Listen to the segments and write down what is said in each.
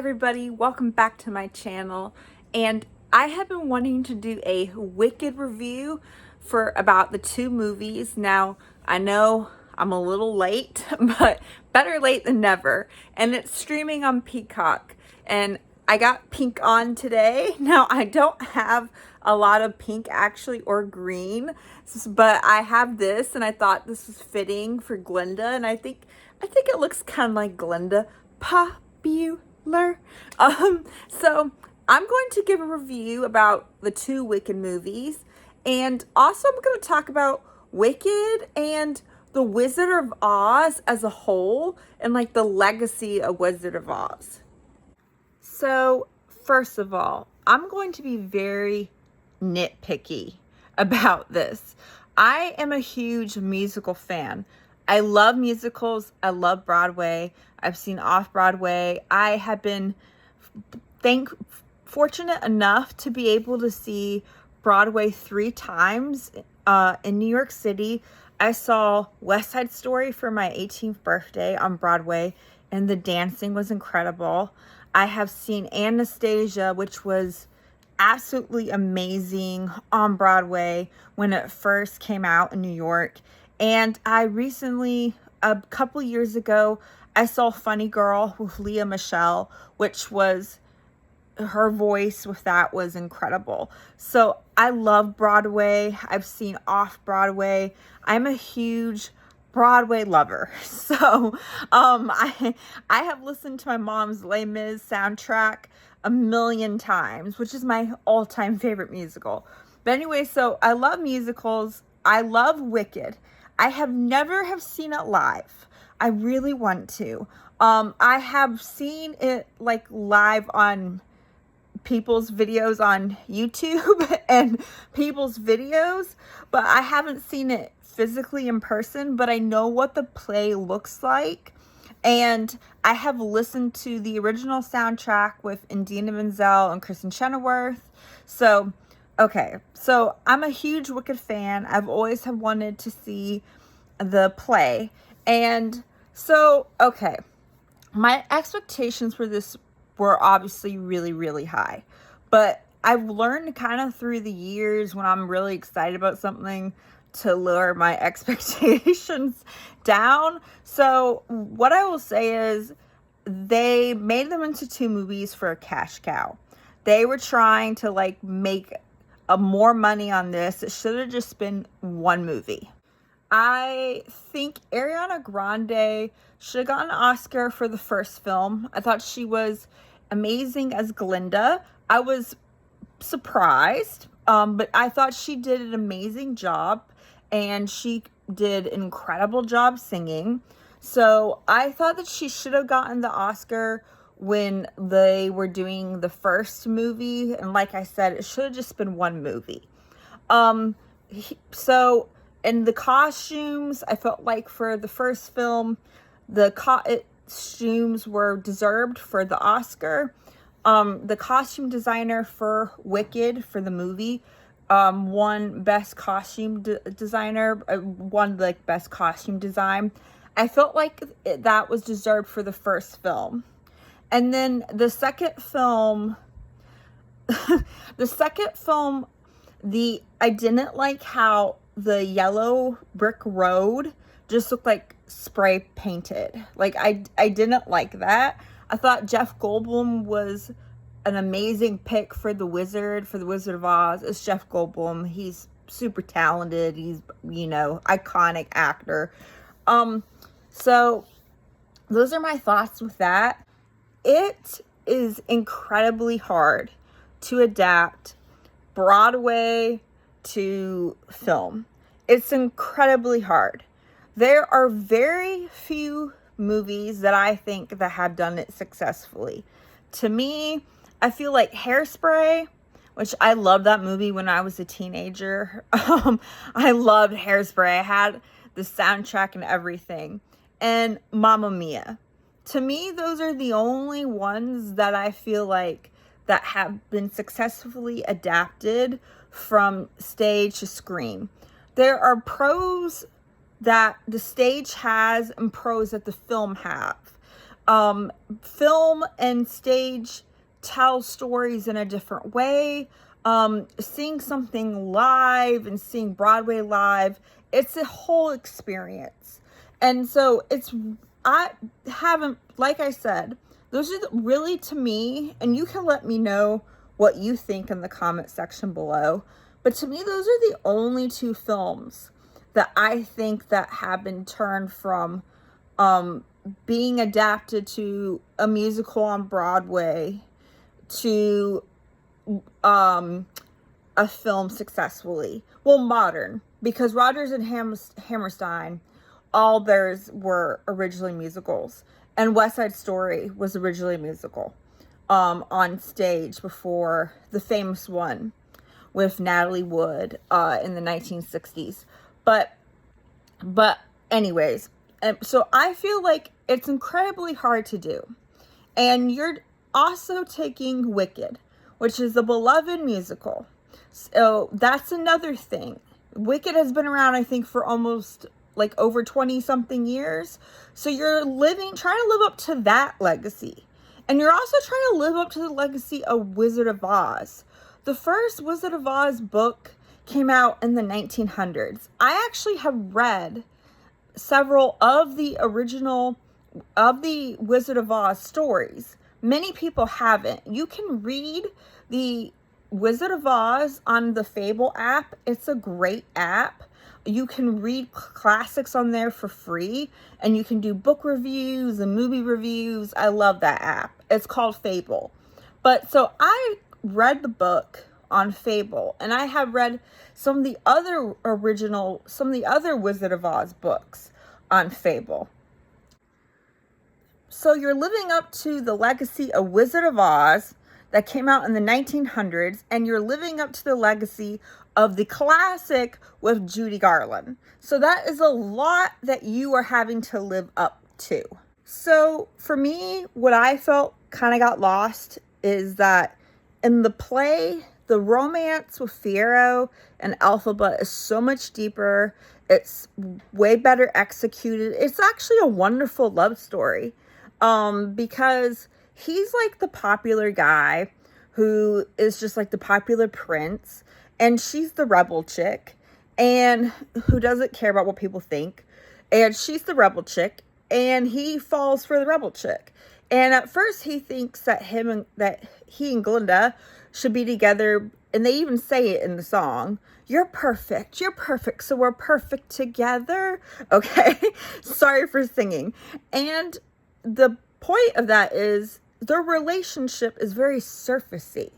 everybody, welcome back to my channel. And I have been wanting to do a Wicked review for about the two movies. Now, I know I'm a little late, but better late than never. And it's streaming on Peacock. And I got pink on today. Now, I don't have a lot of pink actually, or green, but I have this and I thought this was fitting for Glinda. And I think it looks kind of like Glinda. Popular. So I'm going to give a review about the two Wicked movies, and also I'm going to talk about Wicked and the Wizard of Oz as a whole, and like the legacy of Wizard of Oz. So first of all, I'm going to be very nitpicky about this. I am a huge musical fan. I love musicals. I love Broadway. I've seen off-Broadway. I have been fortunate enough to be able to see Broadway 3 times in New York City. I saw West Side Story for my 18th birthday on Broadway, and the dancing was incredible. I have seen Anastasia, which was absolutely amazing on Broadway when it first came out in New York. And I recently, a couple years ago, I saw Funny Girl with Leah Michele, which was, her voice with that was incredible. So I love Broadway. I've seen off-Broadway. I'm a huge Broadway lover. So I have listened to my mom's Les Mis soundtrack a million times, which is my all-time favorite musical. But anyway, so I love musicals. I love Wicked. I have never seen it live. I really want to. I have seen it like live on people's videos on YouTube and people's videos, but I haven't seen it physically in person, but I know what the play looks like. And I have listened to the original soundtrack with Indina Menzel and Kristen Chenoweth. So, okay. So I'm a huge Wicked fan. I've always have wanted to see the play. And so, okay. My expectations for this were obviously really, really high. But I've learned kind of through the years when I'm really excited about something to lower my expectations down. So what I will say is they made them into 2 movies for a cash cow. They were trying to like make more money on this. It should have just been 1 movie. I think Ariana Grande should have gotten an Oscar for the first film. I thought she was amazing as Glinda. I was surprised, but I thought she did an amazing job, and she did an incredible job singing. So I thought that she should have gotten the Oscar when they were doing the first movie. And like I said, it should have just been 1 movie. So in the costumes, I felt like for the first film, the costumes were deserved for the Oscar. The costume designer for Wicked, for the movie, won best costume designer, won like best costume design. I felt like that was deserved for the first film. And then the second film, I didn't like how the yellow brick road just looked like spray painted. Like I didn't like that. I thought Jeff Goldblum was an amazing pick for the Wizard of Oz. It's Jeff Goldblum. He's super talented. He's, iconic actor. So those are my thoughts with that. It is incredibly hard to adapt Broadway to film. It's incredibly hard. There are very few movies that I think that have done it successfully. To me, I feel like Hairspray, which I loved that movie when I was a teenager. I loved Hairspray. I had the soundtrack and everything. And Mamma Mia. To me, those are the only ones that I feel like that have been successfully adapted from stage to screen. There are pros that the stage has and pros that the film have. film and stage tell stories in a different way. Seeing something live and seeing Broadway live, it's a whole experience. And so I haven't, like I said, those are really, to me, and you can let me know what you think in the comment section below, but to me, those are the only two films that I think that have been turned from being adapted to a musical on Broadway to a film successfully. Well, modern, because Rodgers and Hammerstein, all theirs were originally musicals, and West Side Story was originally a musical on stage before the famous one with Natalie Wood in the 1960s. But anyways, so I feel like it's incredibly hard to do. And you're also taking Wicked, which is a beloved musical. So that's another thing. Wicked has been around, I think, for almost like over 20 something years. So you're trying to live up to that legacy. And you're also trying to live up to the legacy of Wizard of Oz. The first Wizard of Oz book came out in the 1900s. I actually have read several of the Wizard of Oz stories. Many people haven't. You can read the Wizard of Oz on the Fable app. It's a great app. You can read classics on there for free, and you can do book reviews and movie reviews. I love that app. It's called Fable. But so I read the book on Fable, and I have read some of the other Wizard of Oz books on Fable. So you're living up to the legacy of Wizard of Oz that came out in the 1900s, and you're living up to the legacy of the classic with Judy Garland. So that is a lot that you are having to live up to. So for me, what I felt kind of got lost is that in the play, the romance with Fiyero and Elphaba is so much deeper. It's way better executed. It's actually a wonderful love story because he's like the popular guy who is just like the popular prince, and she's the rebel chick and who doesn't care about what people think. And she's the rebel chick, and he falls for the rebel chick. And at first he thinks that he and Glinda should be together, and they even say it in the song. You're perfect, so we're perfect together. Okay, sorry for singing. And the point of that is their relationship is very surfacey.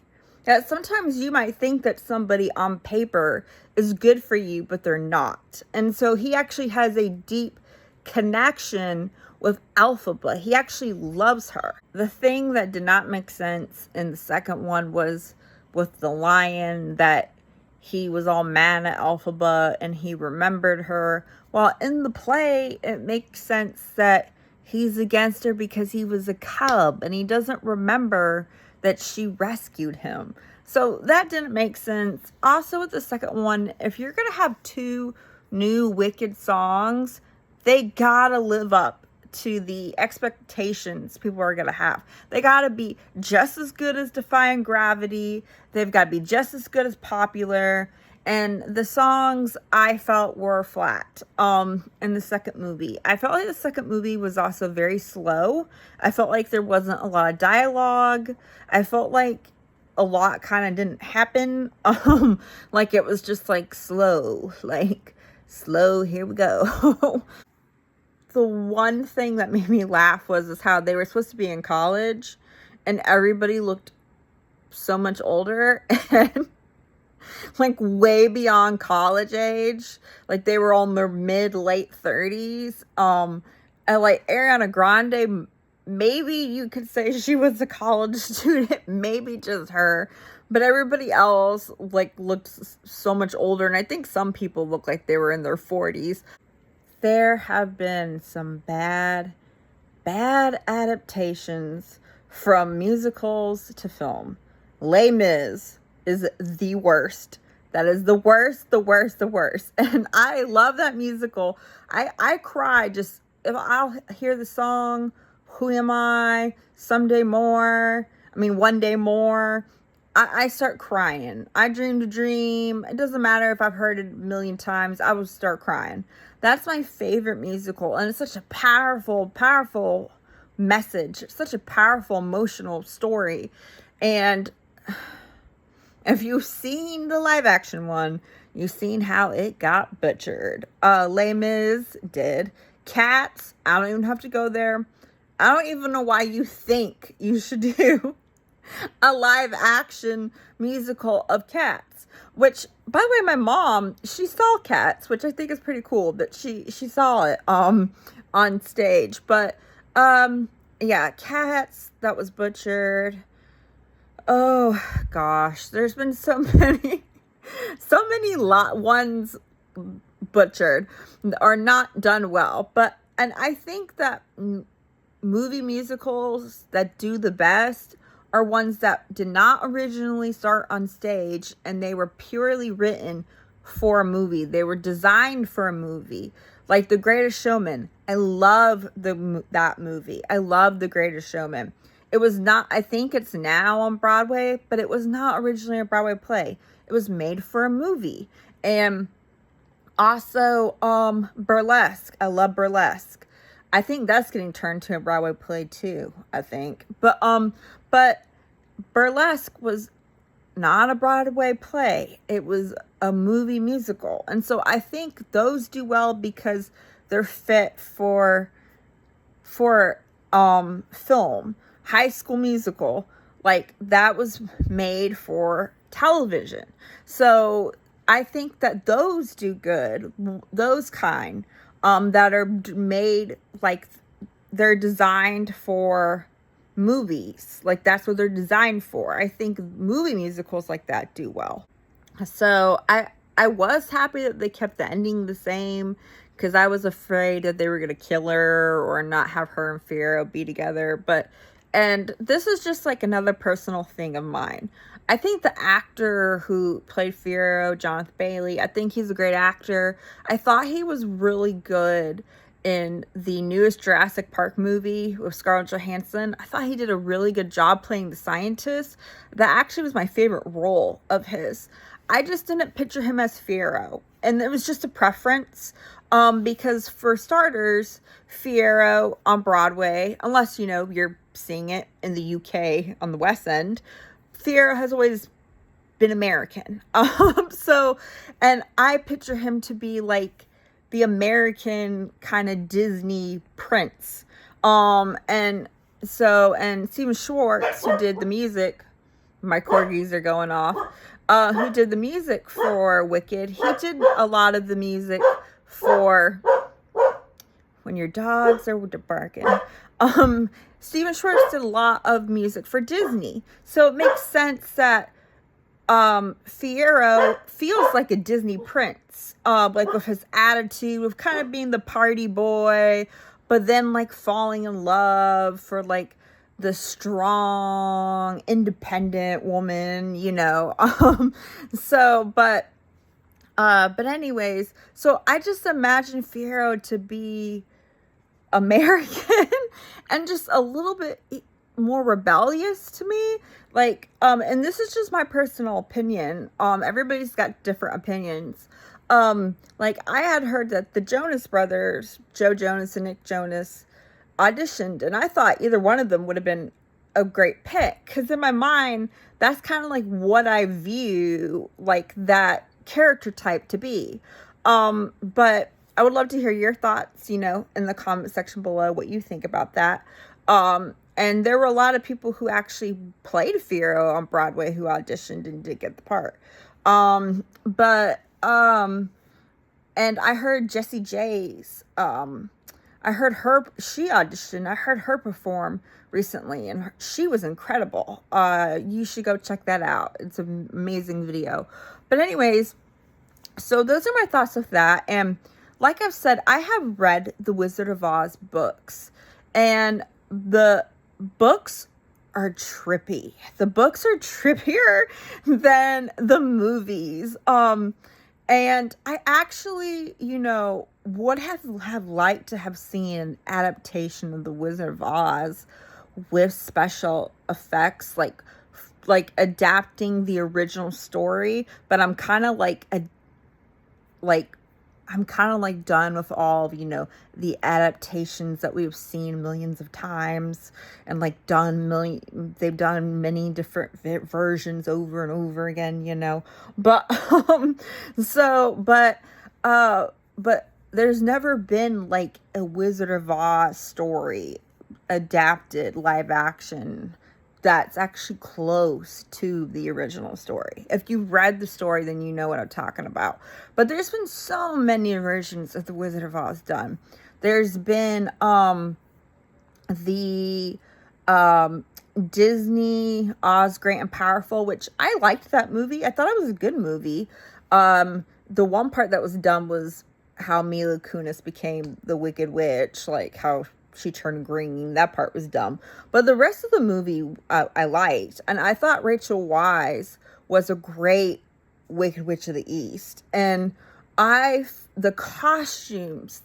That sometimes you might think that somebody on paper is good for you, but they're not. And so he actually has a deep connection with Elphaba. He actually loves her. The thing that did not make sense in the second one was with the lion, that he was all mad at Elphaba and he remembered her. While in the play, it makes sense that he's against her because he was a cub and he doesn't remember that she rescued him. So that didn't make sense. Also with the second one, if you're going to have two new Wicked songs, they gotta live up to the expectations people are going to have. They got to be just as good as Defying Gravity. They've got to be just as good as Popular. And the songs I felt were flat in the second movie. I felt like the second movie was also very slow. I felt like there wasn't a lot of dialogue. I felt like a lot kind of didn't happen. Like it was just like slow, here we go. The one thing that made me laugh was how they were supposed to be in college and everybody looked so much older and like way beyond college age. Like they were all in their late 30s. And like Ariana Grande, maybe you could say she was a college student, maybe just her, but everybody else like looked so much older. And I think some people look like they were in their 40s. There have been some bad adaptations from musicals to film. Les Mis is the worst. That is the worst. And I love that musical. I cry just if I'll hear the song Who Am I, Someday More, One Day More, I start crying. I Dreamed a Dream. It doesn't matter if I've heard it a million times. I will start crying. That's my favorite musical. And it's such a powerful, powerful message. Such a powerful, emotional story. And if you've seen the live action one, you've seen how it got butchered. Les Mis did. Cats, I don't even have to go there. I don't even know why you think you should do a live action musical of Cats, which, by the way, my mom, she saw Cats, which I think is pretty cool that she saw it on stage. But yeah, Cats, that was butchered. Oh gosh, there's been so many ones butchered or not done well. And I think that movie musicals that do the best are ones that did not originally start on stage, and they were purely written for a movie. They were designed for a movie, like The Greatest Showman. I love that movie. I love The Greatest Showman. It was not, I think it's now on Broadway, but it was not originally a Broadway play. It was made for a movie. And also Burlesque. I love Burlesque. I think that's getting turned to a Broadway play too, I think. But Burlesque was not a Broadway play. It was a movie musical. And so I think those do well because they're fit for film. High School Musical, like, that was made for television. So I think that those do good. Those kind that are made, like, they're designed for movies. Like, that's what they're designed for. I think movie musicals like that do well. So I was happy that they kept the ending the same, because I was afraid that they were going to kill her or not have her and Fiyero be together. And this is just like another personal thing of mine. I think the actor who played Fiyero, Jonathan Bailey, I think he's a great actor. I thought he was really good in the newest Jurassic Park movie with Scarlett Johansson. I thought he did a really good job playing the scientist. That actually was my favorite role of his. I just didn't picture him as Fiyero, and it was just a preference. Because for starters, Fiyero on Broadway, unless, you're seeing it in the UK on the West End, Fiyero has always been American. And I picture him to be like the American kind of Disney prince. And Stephen Schwartz, who did the music, my corgis are going off, who did the music for Wicked, he did a lot of the music for when your dogs are barking. Stephen Schwartz did a lot of music for Disney. So it makes sense that Fiyero feels like a Disney prince. Like with his attitude of kind of being the party boy, but then like falling in love for like the strong, independent woman, But anyways, so I just imagine Fiyero to be American and just a little bit more rebellious to me. Like, and this is just my personal opinion. Everybody's got different opinions. Like, I had heard that the Jonas Brothers, Joe Jonas and Nick Jonas, auditioned, and I thought either one of them would have been a great pick, because in my mind, that's kind of like what I view, like, that character type to be. But I would love to hear your thoughts, in the comment section below, what you think about that. And there were a lot of people who actually played Fiyero on Broadway who auditioned and did get the part. And I heard Jessie J's, she auditioned, I heard her perform recently, and she was incredible. You should go check that out. It's an amazing video. But anyways, so those are my thoughts with that. And like I've said, I have read the Wizard of Oz books, and the books are trippy. The books are trippier than the movies. And I actually, would have liked to have seen an adaptation of The Wizard of Oz with special effects, like adapting the original story. But I'm kind of like I'm kind of like done with all of, the adaptations that we've seen millions of times, and like they've done many different versions over and over again. But but there's never been like a Wizard of Oz story adapted live action that's actually close to the original story. If you read the story, then you know what I'm talking about. But there's been so many versions of The Wizard of Oz done. There's been the Disney Oz Great and Powerful, which I liked that movie. I thought it was a good movie. The one part that was done was how Mila Kunis became the Wicked Witch, like how she turned green. That part was dumb. But the rest of the movie I liked. And I thought Rachel Weisz was a great Wicked Witch of the East. And the costumes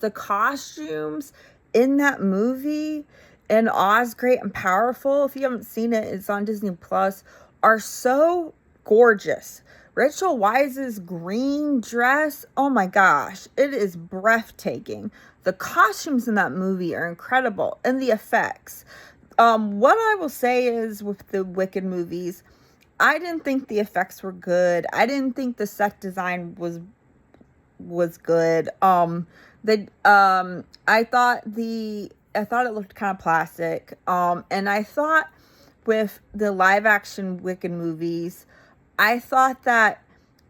in that movie, and Oz Great and Powerful, if you haven't seen it, it's on Disney Plus, are so gorgeous. Rachel Weisz's green dress, oh my gosh, it is breathtaking. The costumes in that movie are incredible, and the effects. What I will say is, with the Wicked movies, I didn't think the effects were good. I didn't think the set design was good. I thought it looked kind of plastic. And I thought with the live action Wicked movies, I thought that,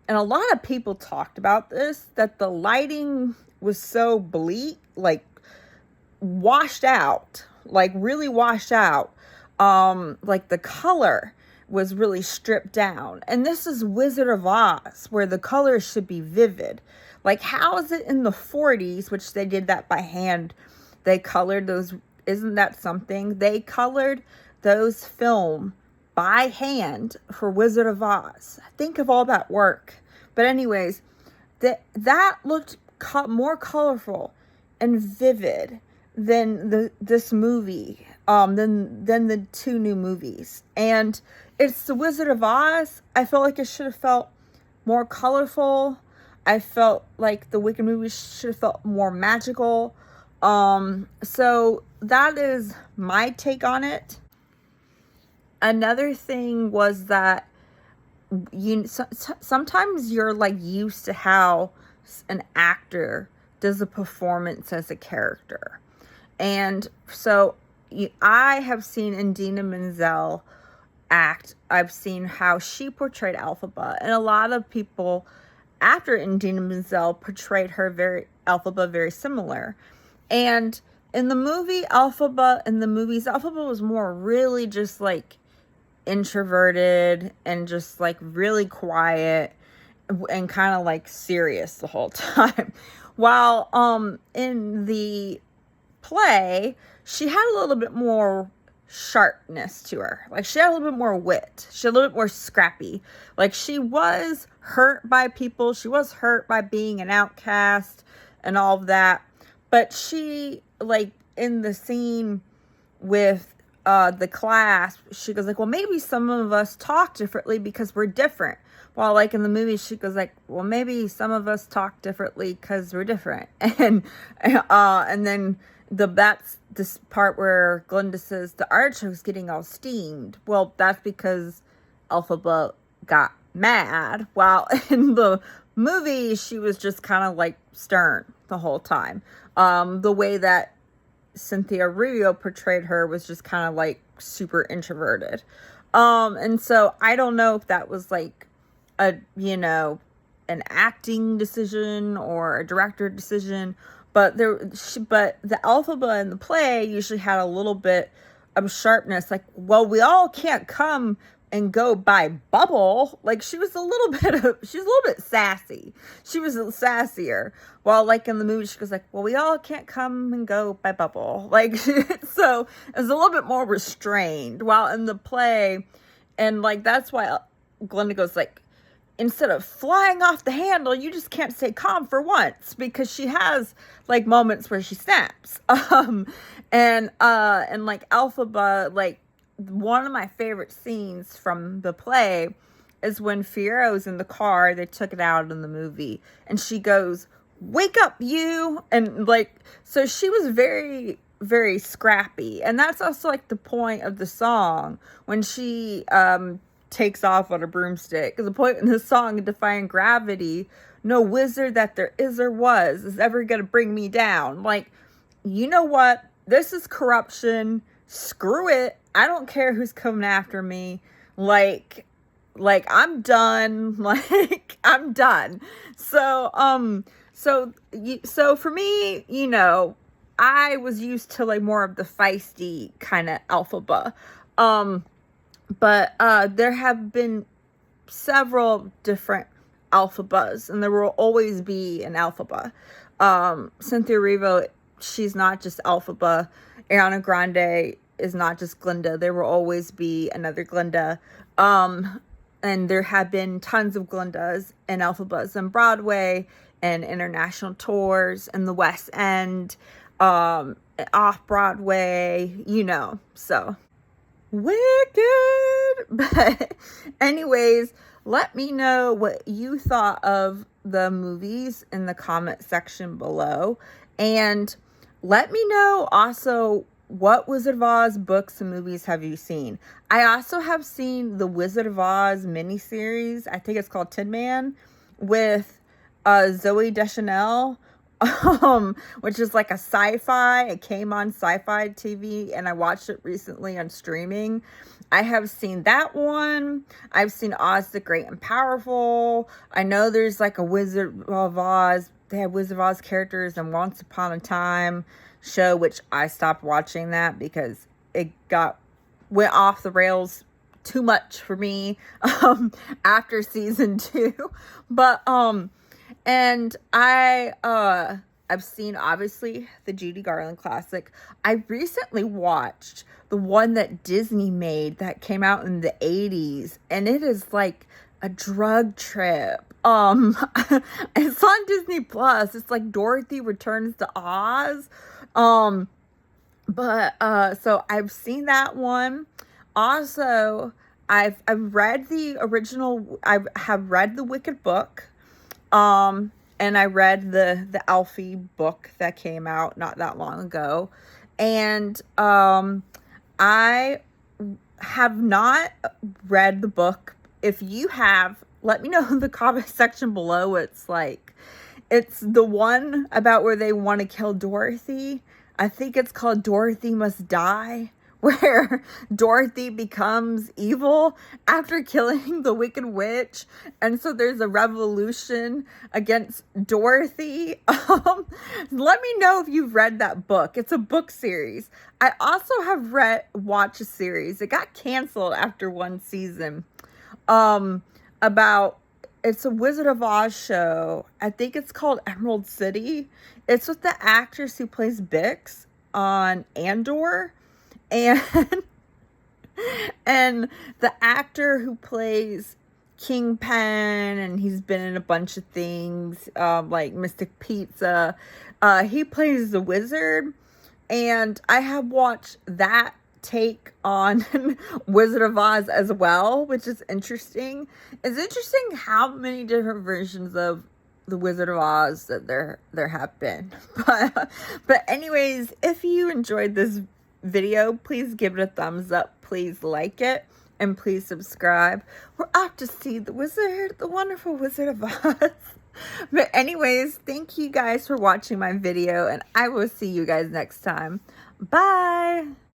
and a lot of people talked about this, that the lighting was so bleak, like washed out, like really washed out. Like the color was really stripped down. And this is Wizard of Oz, where the colors should be vivid. Like, how is it in the 40s, which they did that by hand, they colored those, isn't that something? They colored those film by hand for Wizard of Oz. Think of all that work. But anyways, that looked more colorful and vivid than this movie, than the two new movies. And it's the Wizard of Oz. I felt like it should have felt more colorful. I felt like the Wicked movie should have felt more magical. So that is my take on it. Another thing was that sometimes you're like used to how an actor does a performance as a character. And so I have seen Idina Menzel act. I've seen how she portrayed Elphaba, and a lot of people after Idina Menzel portrayed Elphaba very similar. And in the movies, Elphaba was more really just like introverted and just like really quiet and kind of like serious the whole time. While in the play, she had a little bit more sharpness to her. Like, she had a little bit more wit. She had a little bit more scrappy. Like, she was hurt by people. She was hurt by being an outcast and all of that. But she, like, in the scene with the class, she goes like, well, maybe some of us talk differently because we're different. While like in the movie, she goes like, well, maybe some of us talk differently because we're different. And then that's this part where Glinda says the artichoke's getting all steamed. Well, that's because Elphaba got mad. While in the movie, she was just kind of like stern the whole time. The way that Cynthia Erivo portrayed her was just kind of like super introverted. And so I don't know if that was like an acting decision or a director decision, but the Elphaba in the play usually had a little bit of sharpness. Like, well, we all can't come and go by Bubble. Like, she was a little bit sassy. She was sassier. While like in the movie, she goes like, well, we all can't come and go by Bubble. Like, so it was a little bit more restrained. While in the play, and like, that's why Glinda goes like, instead of flying off the handle, you just can't stay calm for once, because she has like moments where she snaps. And like Elphaba, like one of my favorite scenes from the play is when Fiero's in the car. They took it out in the movie, and she goes, "Wake up, you!" And like, so she was very, very scrappy, and that's also like the point of the song when she takes off on a broomstick. The point in the song, Defying Gravity, no wizard that there is or was is ever gonna bring me down. Like, you know what? This is corruption. Screw it. I don't care who's coming after me. Like I'm done. Like, I'm done. So for me, you know, I was used to like more of the feisty kind of Elphaba. But there have been several different Elphabas, and there will always be an Elphaba. Cynthia Erivo, she's not just Elphaba. Ariana Grande is not just Glinda. There will always be another Glinda. And there have been tons of Glindas and Elphabas on Broadway and international tours in the West End, off Broadway, you know, so wicked. But anyways, let me know what you thought of the movies in the comment section below, and let me know also, what Wizard of Oz books and movies have you seen? I also have seen the Wizard of Oz miniseries. I think it's called Tin Man, with Zooey Deschanel, which is like a sci-fi. It came on Sci-Fi TV, and I watched it recently on streaming. I have seen that one. I've seen Oz the Great and Powerful. I know there's like a Wizard of Oz. They have Wizard of Oz characters in Once Upon a Time show, which I stopped watching that because it went off the rails too much for me after season 2. But and I've seen, obviously, the Judy Garland classic. I recently watched the one that Disney made that came out in the 80s, and it is like a drug trip. It's on Disney Plus. It's like Dorothy Returns to Oz. So I've seen that one. Also, I've read the original. I have read the Wicked book. And I read the Alfie book that came out not that long ago. And I have not read the book. If you have, let me know in the comment section below. It's the one about where they want to kill Dorothy. I think it's called Dorothy Must Die, where Dorothy becomes evil after killing the Wicked Witch. And so there's a revolution against Dorothy. Let me know if you've read that book. It's a book series. I also have watched a series. It got canceled after one season. It's a Wizard of Oz show. I think it's called Emerald City. It's with the actress who plays Bix on Andor. And the actor who plays Kingpin, and he's been in a bunch of things, like Mystic Pizza. He plays the wizard, and I have watched that take on Wizard of Oz as well, which is interesting. It's interesting how many different versions of the Wizard of Oz that there have been. But anyways, if you enjoyed this video, please give it a thumbs up, please like it, and please subscribe. We're off to see the wonderful Wizard of Oz. But anyways, thank you guys for watching my video, and I will see you guys next time. Bye.